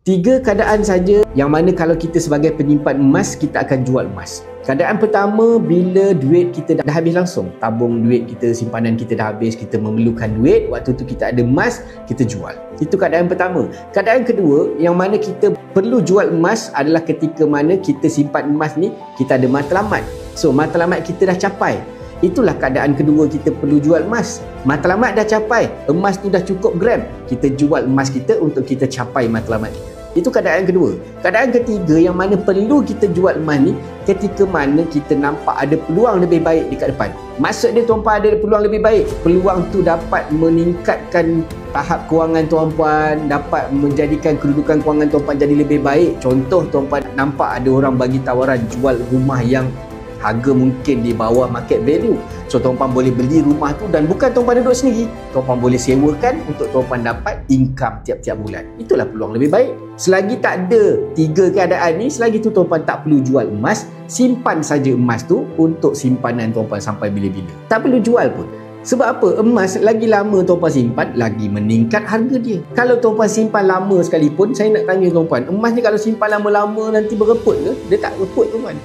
Tiga keadaan saja yang mana kalau kita sebagai penyimpan emas, kita akan jual emas. Keadaan pertama, bila duit kita dah habis langsung. Tabung duit kita, simpanan kita dah habis, kita memerlukan duit, waktu tu kita ada emas, kita jual. Itu keadaan pertama. Keadaan kedua, yang mana kita perlu jual emas adalah ketika mana kita simpan emas ni, kita ada matlamat. So, matlamat kita dah capai. Itulah keadaan kedua kita perlu jual emas. Matlamat dah capai, emas tu dah cukup gram, kita jual emas kita untuk kita capai matlamat kita. Itu keadaan kedua. Keadaan ketiga yang mana perlu kita jual emas ni ketika mana kita nampak ada peluang lebih baik dekat depan. Maksud dia tuan-puan ada peluang lebih baik. Peluang tu dapat meningkatkan tahap kewangan tuan-puan, dapat menjadikan kedudukan kewangan tuan-puan jadi lebih baik. Contoh tuan-puan nampak ada orang bagi tawaran jual rumah yang harga mungkin di bawah market value. So tuan-puan boleh beli rumah tu dan bukan tuan-puan duduk sendiri. Tuan-puan boleh sewakan untuk tuan-puan dapat income tiap-tiap bulan. Itulah peluang lebih baik. Selagi tak ada tiga keadaan ni, selagi tu tuan-puan tak perlu jual emas, simpan saja emas tu untuk simpanan tuan-puan sampai bila-bila. Tak perlu jual pun. Sebab apa? Emas lagi lama tuan-puan simpan, lagi meningkat harga dia. Kalau tuan-puan simpan lama sekalipun, saya nak tanya tuan-puan, emas ni kalau simpan lama-lama nanti bereput ke? Dia tak reput tuan-puan.